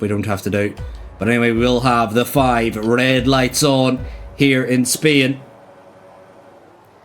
we don't have to do. But anyway, we'll have the 5 red lights on here in Spain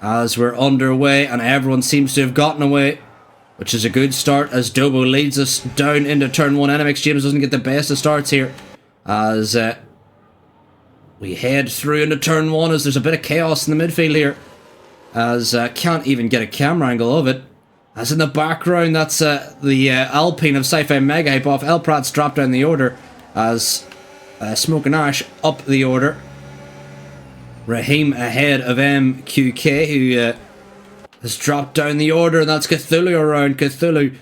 as we're underway, and everyone seems to have gotten away, which is a good start as Dobo leads us down into turn 1. NMX James doesn't get the best of starts here as we head through into turn 1 as there's a bit of chaos in the midfield here as can't even get a camera angle of it. As in the background, that's the Alpine of Sci-Fi Mega Hype off. El Prat's dropped down the order as Smoke and Ash up the order. Raheem ahead of MQK, who has dropped down the order, and that's Cthulhu around. Cthulhu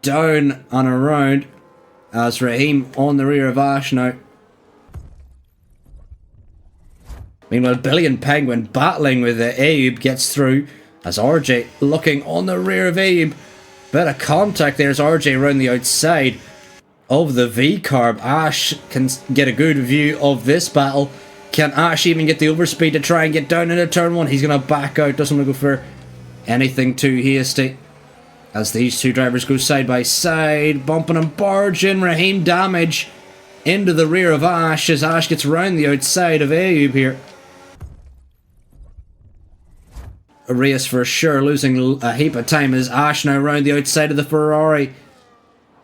down and around as Raheem on the rear of Ash now. Meanwhile, Billy and Penguin battling with Abe gets through as RJ looking on the rear of Abe. Bit of contact there as RJ around the outside of the V-Carb. Ash can get a good view of this battle. Can Ash even get the overspeed to try and get down into turn 1? He's going to back out, doesn't want to go for anything too hasty as these two drivers go side by side, bumping and barging. Raheem damage into the rear of Ash as Ash gets around the outside of Ayub here. A race for sure, losing a heap of time as Ash now round the outside of the Ferrari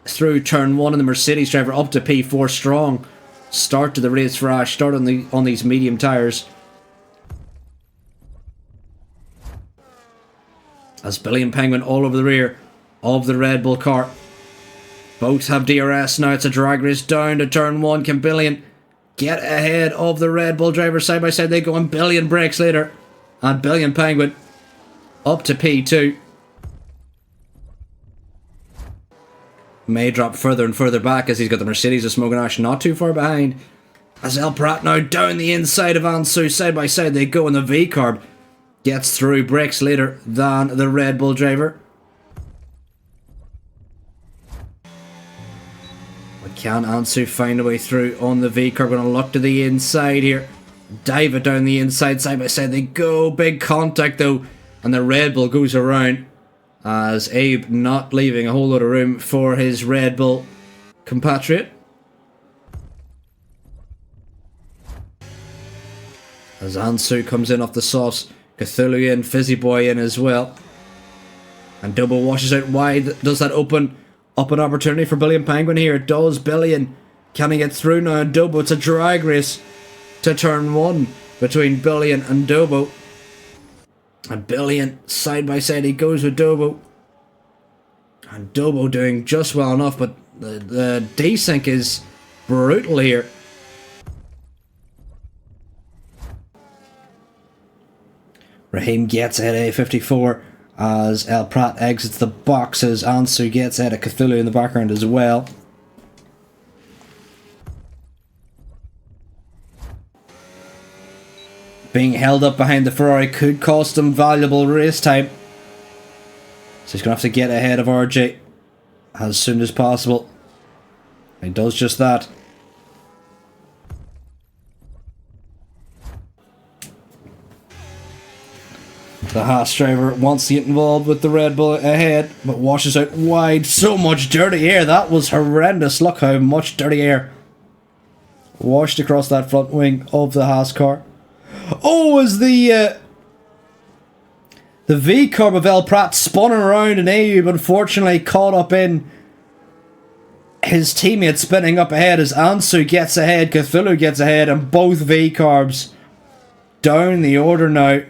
through turn 1, and the Mercedes driver up to P4 strong. Start to the race for Ash, start on these medium tyres. As Billy and Penguin all over the rear of the Red Bull car. Both have DRS now, it's a drag race down to turn 1. Can Billion get ahead of the Red Bull driver side by side? They go, and Billion breaks later. And Billy and Penguin up to P2. May drop further and further back as he's got the Mercedes of Smoke and Ash not too far behind. As El Prat now down the inside of Ansu, side by side they go, and the V-Carb gets through, breaks later than the Red Bull driver. But can Ansu find a way through on the V-Carb? Going to look to the inside here. Dive it down the inside, side by side they go. Big contact though, and the Red Bull goes around as Abe not leaving a whole lot of room for his Red Bull compatriot. As Ansu comes in off the sauce, Cthulhu in, Fizzy Boy in as well. And Double washes out wide. Does that open up an opportunity for Billion Penguin here? It does. Billion, can he get through now? And Dobo, it's a drag race to turn 1 between Billion and Dobo. And Billion, side by side, he goes with Dobo. And Dobo doing just well enough, but the desync is brutal here. Raheem gets ahead of A54 as El Prat exits the boxes. Ansu gets ahead of Cthulhu in the background as well. Being held up behind the Ferrari could cost him valuable race time. So he's going to have to get ahead of RJ as soon as possible. He does just that. The Haas driver wants to get involved with the Red Bull ahead, but washes out wide. So much dirty air. That was horrendous. Look how much dirty air washed across that front wing of the Haas car. Oh, as the V-Carb of El Prat spun around, and Ayub unfortunately caught up in his teammate spinning up ahead as Ansu gets ahead, Cthulhu gets ahead, and both V-Carbs down the order now.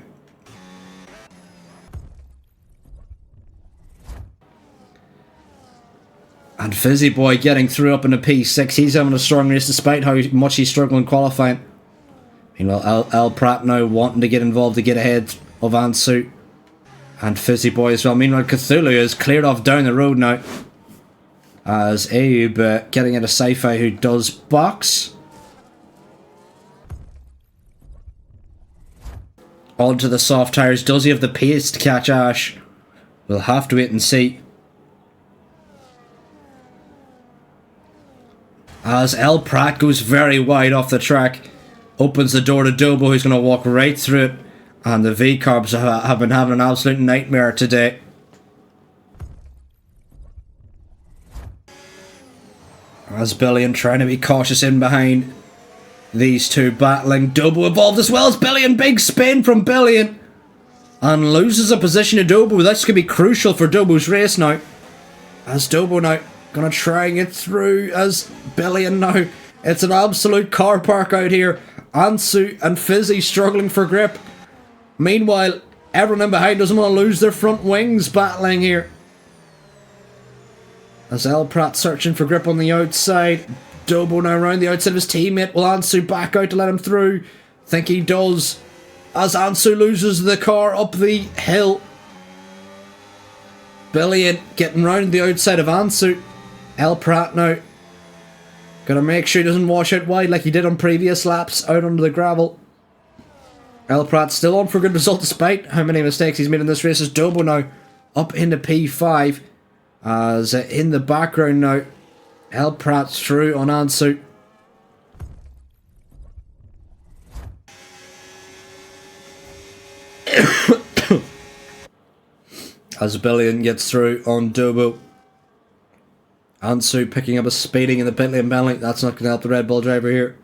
And Fizzy Boy getting through up into P6. He's having a strong race despite how much he's struggling qualifying. Meanwhile, El Prat now wanting to get involved to get ahead of Ansu and Fizzy Boy as well. Meanwhile, Cthulhu is cleared off down the road now as Ayub getting into Sci-Fi, who does box. Onto the soft tyres. Does he have the pace to catch Ash? We'll have to wait and see. As El Prat goes very wide off the track, opens the door to Dobo, who's going to walk right through it. And the V-Carbs have been having an absolute nightmare today. As Billion trying to be cautious in behind. These two battling. Dobo involved as well as Billion. Big spin from Billion. And loses a position to Dobo. That's going to be crucial for Dobo's race now. As Dobo now going to try and get through as Billion now. It's an absolute car park out here. Ansu and Fizzy struggling for grip. Meanwhile, everyone in behind doesn't want to lose their front wings battling here. As El Prat searching for grip on the outside. Dobo now around the outside of his teammate. Will Ansu back out to let him through? Think he does. As Ansu loses the car up the hill. Billion getting round the outside of Ansu. El Prat now. Gotta make sure he doesn't wash out wide like he did on previous laps out under the gravel. El Prat still on for a good result despite how many mistakes he's made in this race. As Dobo now up into P5. As in the background now, El Prat's through on Ansu. As Billion gets through on Dobo. Ansu picking up a speeding in the pit lane penalty. That's not going to help the Red Bull driver here.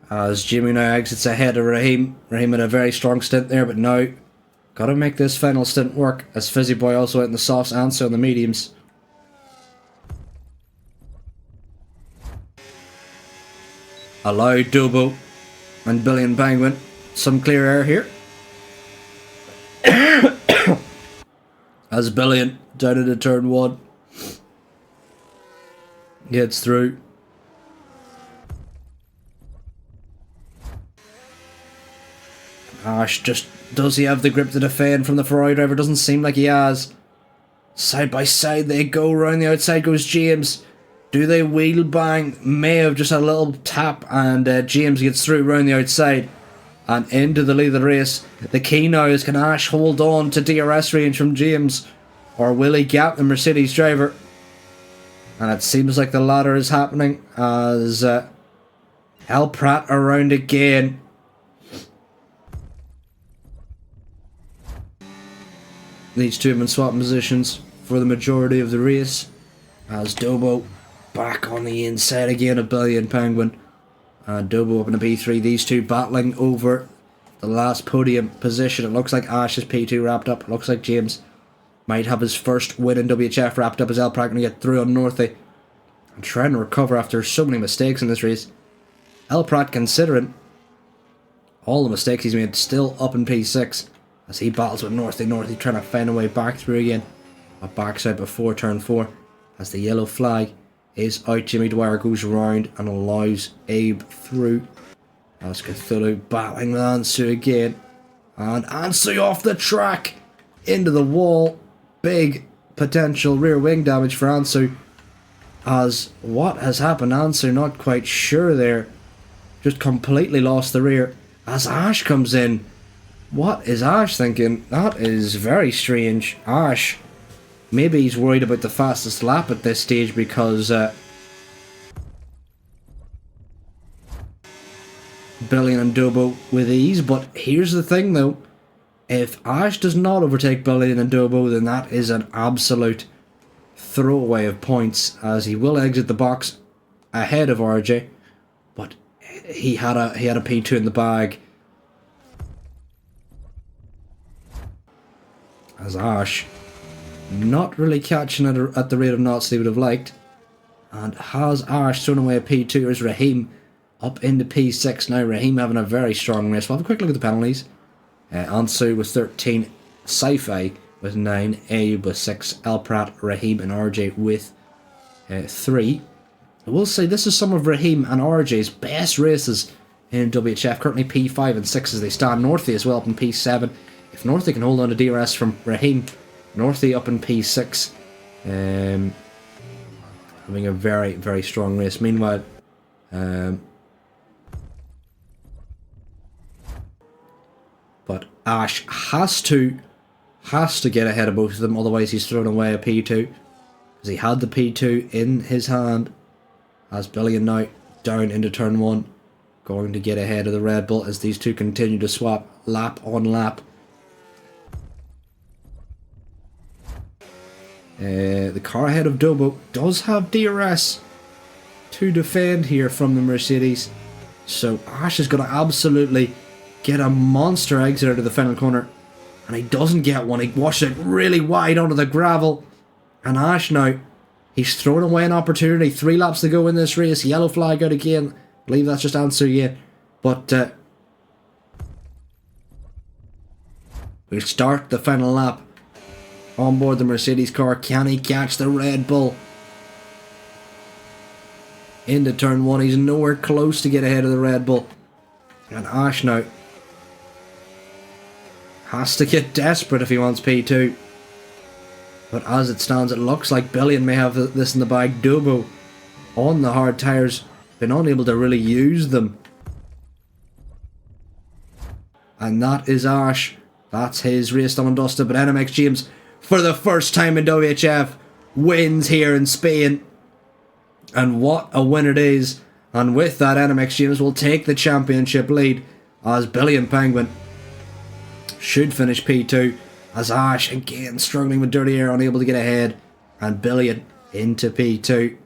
As Jimmy now exits ahead of Raheem. Raheem had a very strong stint there, but now got to make this final stint work. As Fizzy Boy also went in the softs, Ansu on the mediums. Allow Dobo and Billion Penguin some clear air here. As Billion down into turn 1 gets through. Ash just, does he have the grip to defend from the Ferrari driver? Doesn't seem like he has. Side by side they go, around the outside goes James. Do they wheel bang? May have just had a little tap and James gets through around the outside and into the lead of the race. The key now is, can Ash hold on to DRS range from James, or will he gap the Mercedes driver? And it seems like the latter is happening as El Prat around again. These two have been swapping positions for the majority of the race. As Dobo back on the inside again of Billion Penguin. Dobo up in a P3. These two battling over the last podium position. It looks like Ash is P2 wrapped up. It looks like James might have his first win in WHF wrapped up as El Prat going to get through on Northey. I'm trying to recover after so many mistakes in this race. El Prat, considering all the mistakes he's made, still up in P6 as he battles with Northey. Northey trying to find a way back through again. A backside before turn 4 as the yellow flag is out. Jimmy Dwyer goes around and allows Abe through. As Cthulhu battling with Ansu again. And Ansu off the track into the wall. Big potential rear wing damage for Ansu. As what has happened? Ansu not quite sure there. Just completely lost the rear. As Ash comes in. What is Ash thinking? That is very strange. Ash, maybe he's worried about the fastest lap at this stage because Billion and Dobo with ease. But here's the thing though. If Ash does not overtake Billion and Dobo, then that is an absolute throwaway of points, as he will exit the box ahead of RJ. But he had a P2 in the bag. As Ash not really catching it at the rate of knots they would have liked. And has Ash thrown away a P2? Here's Raheem up into P6 now. Raheem having a very strong race. We'll have a quick look at the penalties. Ansu with 13, Sci-Fi with 9, Abe with 6, El Prat, Raheem and RJ with 3. I will say this is some of Raheem and RJ's best races in WHF. Currently P5 and 6 as they stand. Northey as well up in P7. If Northey can hold on to DRS from Raheem, Northey up in P6. Having a very, very strong race. Meanwhile, but Ash has to get ahead of both of them, otherwise he's thrown away a P2. Because he had the P2 in his hand. As Billion now down into turn 1. Going to get ahead of the Red Bull as these two continue to swap lap on lap. The car ahead of Dobo does have DRS to defend here from the Mercedes. So Ash is going to absolutely get a monster exit out of the final corner. And he doesn't get one. He washes it really wide onto the gravel. And Ash now, he's thrown away an opportunity. 3 laps to go in this race. Yellow flag out again. I believe that's just answer yet. But we'll start the final lap on board the Mercedes car. Can he catch the Red Bull? Into turn 1. He's nowhere close to get ahead of the Red Bull. And Ash now has to get desperate if he wants P2. But as it stands, it looks like Billion may have this in the bag. Dobo on the hard tyres, been unable to really use them. And that is Ash. That's his race done and dusted. But NMX James, for the first time in WHF, wins here in Spain. And what a win it is. And with that, NMX James will take the championship lead, as Billion Penguin should finish P2, as Ash again struggling with dirty air, unable to get ahead, and Billion into P2.